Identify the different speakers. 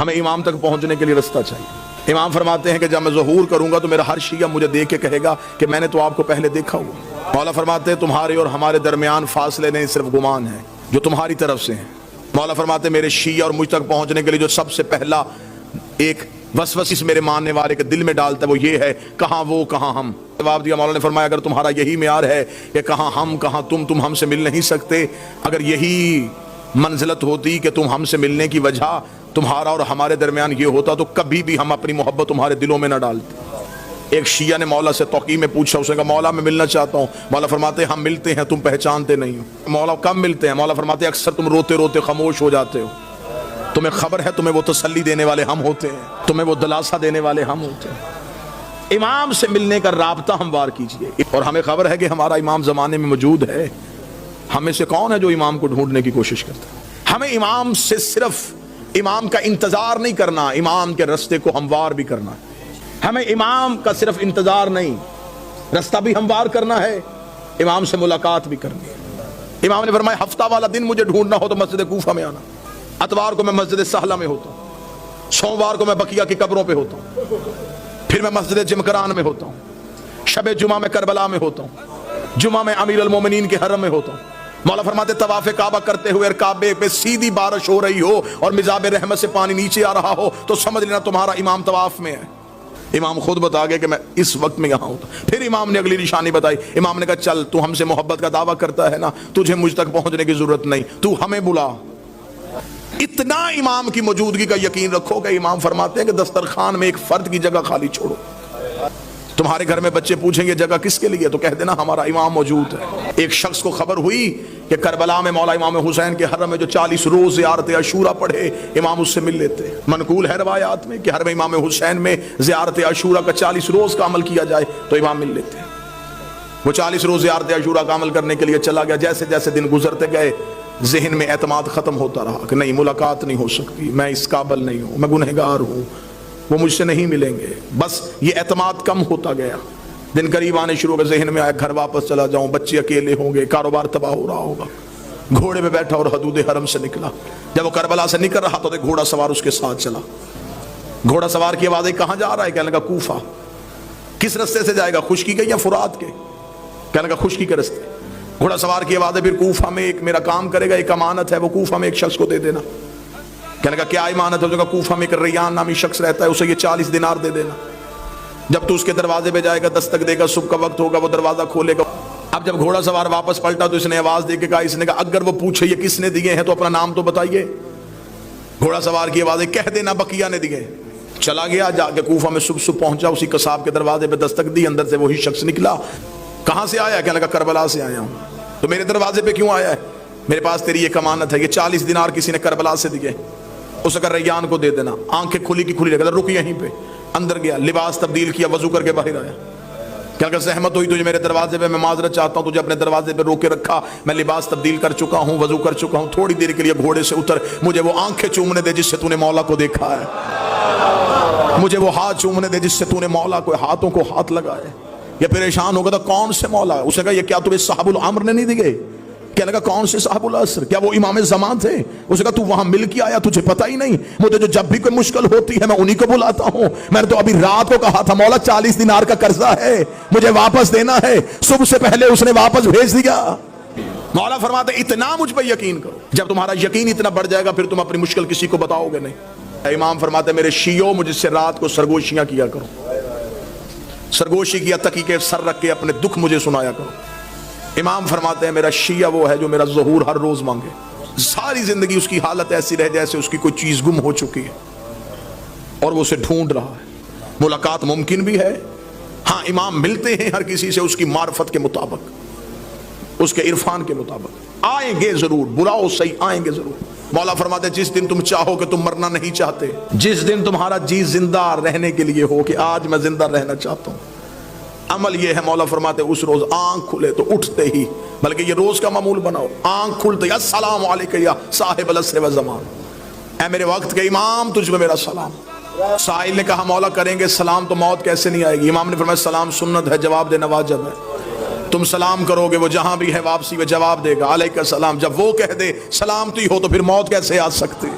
Speaker 1: ہمیں امام تک پہنچنے کے لیے رستہ چاہیے۔ امام فرماتے ہیں کہ جب میں ظہور کروں گا تو میرا ہر شیعہ مجھے دیکھ کے کہے گا کہ میں نے تو آپ کو پہلے دیکھا ہوا۔ مولا فرماتے ہیں تمہارے اور ہمارے درمیان فاصلے نہیں، صرف گمان ہے جو تمہاری طرف سے ہیں۔ مولا فرماتے ہیں میرے شیعہ اور مجھ تک پہنچنے کے لیے جو سب سے پہلا ایک وسوسہ میرے ماننے والے کے دل میں ڈالتا ہے وہ یہ ہے، کہاں وہ کہاں ہم۔ جواب دیا مولا نے فرمایا اگر تمہارا یہی معیار ہے کہ کہاں ہم کہاں تم ہم سے مل نہیں سکتے، اگر یہی منزلت ہوتی کہ تم ہم سے ملنے کی وجہ تمہارا اور ہمارے درمیان یہ ہوتا تو کبھی بھی ہم اپنی محبت تمہارے دلوں میں نہ ڈالتے۔ ایک شیعہ نے مولا سے توقیع میں پوچھا، اس نے کہا مولا میں ملنا چاہتا ہوں۔ مولا فرماتے ہیں ہم ملتے ہیں، تم پہچانتے نہیں ہو۔ مولا کب ملتے ہیں؟ مولا فرماتے ہیں اکثر تم روتے روتے خاموش ہو جاتے ہو، تمہیں خبر ہے تمہیں وہ تسلی دینے والے ہم ہوتے ہیں، تمہیں وہ دلاسا دینے والے ہم ہوتے ہیں۔ امام سے ملنے کا رابطہ ہموار کیجئے، اور ہمیں خبر ہے کہ ہمارا امام زمانے میں موجود ہے۔ ہمیں سے کون ہے جو امام کو ڈھونڈنے کی کوشش کرتا ہے؟ ہمیں امام سے صرف امام کا انتظار نہیں کرنا، امام کے رستے کو ہموار بھی کرنا ہے۔ ہمیں امام کا صرف انتظار نہیں، رستہ بھی ہموار کرنا ہے، امام سے ملاقات بھی کرنی ہے۔ امام نے فرمایا ہفتہ والا دن مجھے ڈھونڈنا ہو تو مسجد کوفہ میں آنا، اتوار کو میں مسجد سہلہ میں ہوتا ہوں، سوموار کو میں بقیہ کی قبروں پہ ہوتا ہوں، پھر میں مسجد جمکران میں ہوتا ہوں، شب جمعہ میں کربلا میں ہوتا ہوں، جمعہ میں امیر المومنین کے حرم میں ہوتا ہوں۔ مولا فرماتے طواف کعبہ کرتے ہوئے کعبے پہ سیدھی بارش ہو رہی ہو اور مزاب رحمت سے پانی نیچے آ رہا ہو تو سمجھ لینا تمہارا امام طواف میں ہے۔ امام خود بتا گیا کہ میں اس وقت میں یہاں ہوتا۔ پھر امام نے اگلی نشانی بتائی، امام نے کہا چل تو ہم سے محبت کا دعویٰ کرتا ہے نا، تجھے مجھ تک پہنچنے کی ضرورت نہیں، تو ہمیں بلا۔ اتنا امام کی موجودگی کا یقین رکھو کہ امام فرماتے ہیں کہ دسترخوان میں ایک فرد کی جگہ خالی چھوڑو۔ تمہارے گھر میں بچے پوچھیں گے جگہ کس کے لیے تو کہہ دینا ہمارا امام موجود ہے۔ ایک شخص کو خبر ہوئی کہ کربلا میں مولا امام حسین کے حرم میں جو 40 روز زیارت عاشورہ پڑھے امام اس سے مل لیتے۔ منقول ہے روایات میں کہ حرم امام حسین میں زیارت عاشورہ کا 40 روز کا عمل کیا جائے تو امام مل لیتے۔ وہ 40 روز زیارت عاشورہ کا عمل کرنے کے لیے چلا گیا، جیسے جیسے دن گزرتے گئے ذہن میں اعتماد ختم ہوتا رہا کہ نہیں ملاقات نہیں ہو سکتی، میں اس قابل نہیں ہوں، میں گنہگار ہوں، وہ مجھ سے نہیں ملیں گے۔ بس یہ اعتماد کم ہوتا گیا، دن قریب آنے شروع ہو گئے، ذہن میں آیا گھر واپس چلا جاؤں، بچے اکیلے ہوں گے، کاروبار تباہ ہو رہا ہوگا۔ گھوڑے پہ بیٹھا اور حدود حرم سے نکلا۔ جب وہ کربلا سے نکل رہا تو گھوڑا سوار اس کے ساتھ چلا۔ گھوڑا سوار کی آواز آئی کہاں جا رہا ہے؟ کہنے لگا کوفہ۔ کس رستے سے جائے گا؟ خشکی کے یا فرات کے؟ کہنے لگا خشکی کے رستے۔ گھوڑا سوار کی آواز ہے پھر کوفہ میں ایک میرا کام کرے گا، ایک امانت ہے، وہ کوفہ میں ایک شخص کو دے دینا۔ کہنے لگا کیا امانت ہے؟ اس نے کہا کوفہ میں ایک ریان نامی شخص رہتا ہے، اسے یہ 40 دینار دے دینا۔ جب تو اس کے دروازے پہ جائے گا دستک دے گا، صبح کا وقت ہوگا، وہ دروازہ کھولے گا۔ اب جب گھوڑا سوار واپس پلٹا تو اس نے آواز دے کے کہا، اس نے کہا اگر وہ پوچھے یہ کس نے دیے ہیں تو اپنا نام تو بتائیے۔ گھوڑا سوار کی آواز ہے کہہ دینا بقیہ نے دیے۔ چلا گیا، جا کے کوفہ میں صبح پہنچا، اسی قصاب کے دروازے پہ دستک دی، اندر سے وہی شخص نکلا۔ کہاں سے آیا؟ کہنے لگا کربلا سے آیا ہوں۔ تو میرے دروازے پہ کیوں آیا ہے؟ میرے پاس تیری ایک امانت ہے، یہ 40 دینار کسی نے کربلا سے دیے، اس اگر ریان کو دے دینا۔ آنکھیں کھلی کی کھلی رکھ، رک یہیں پہ۔ اندر گیا، لباس تبدیل کیا، وضو کر کے باہر آیا۔ کیا کہ زحمت ہوئی تجھے میرے دروازے پہ، میں معذرت چاہتا ہوں، تجھے اپنے دروازے پہ روکے رکھا، میں لباس تبدیل کر چکا ہوں، وضو کر چکا ہوں، تھوڑی دیر کے لیے گھوڑے سے اتر، مجھے وہ آنکھیں چومنے دے جس سے تو نے مولا کو دیکھا ہے، مجھے وہ ہاتھ چومنے دے جس سے تو نے مولا کو ہاتھوں کو ہاتھ لگائے۔ یہ پریشان ہو گیا تھا کون سے مولا؟ اس نے کہا یہ کیا تمہیں صاحب العمر نے نہیں دیے؟ کہنے لگا کون سے صاحب العصر؟ کیا وہ امام زمان تھے؟ اس نے کہا تو وہاں مل کے آیا، تجھے پتہ ہی نہیں؟ مجھے جو جب بھی کوئی مشکل ہوتی ہے میں انہی کو بلاتا ہوں۔ میں نے تو ابھی رات کو کہا تھا مولا 40 دینار کا قرضہ ہے، مجھے واپس دینا ہے، صبح سے پہلے اس نے واپس بھیج دیا۔ مولا فرماتے اتنا مجھ پہ یقین کرو، جب تمہارا یقین اتنا بڑھ جائے گا پھر تم اپنی مشکل کسی کو بتاؤ گے نہیں۔ امام فرماتے میرے شیعوں مجھ سے رات کو سرگوشیاں کیا کرو، سرگوشی کیا تکی کے سر رکھ کے اپنے دکھ مجھے سنایا کرو۔ امام فرماتے ہیں میرا شیعہ وہ ہے جو میرا ظہور ہر روز مانگے، ساری زندگی اس کی حالت ایسی رہ جیسے اس کی کوئی چیز گم ہو چکی ہے اور وہ اسے ڈھونڈ رہا ہے۔ ملاقات ممکن بھی ہے، ہاں امام ملتے ہیں ہر کسی سے اس کی معرفت کے مطابق، اس کے عرفان کے مطابق، آئیں گے ضرور، بلاؤ صحیح آئیں گے ضرور۔ مولا فرماتے ہیں جس دن تم چاہو کہ تم مرنا نہیں چاہتے، جس دن تمہارا جی زندہ رہنے کے لیے ہو کہ آج میں زندہ رہنا چاہتا ہوں، عمل یہ ہے مولا فرماتے اس روز آنکھ کھلے تو اٹھتے ہی، بلکہ یہ روز کا معمول بناؤ، آنکھ کھلتے ہی السلام علیکہ یا صاحب العصر والزمان، اے میرے وقت کے امام تجھ میں میرا سلام۔ سائل نے کہا مولا کریں گے سلام تو موت کیسے نہیں آئے گی؟ امام نے فرمایا سلام سنت ہے، جواب دینا واجب ہے۔ تم سلام کرو گے وہ جہاں بھی ہے واپسی میں جواب دے گا علیکہ السلام، جب وہ کہہ دے سلامتی ہو تو پھر موت کیسے آ سکتی؟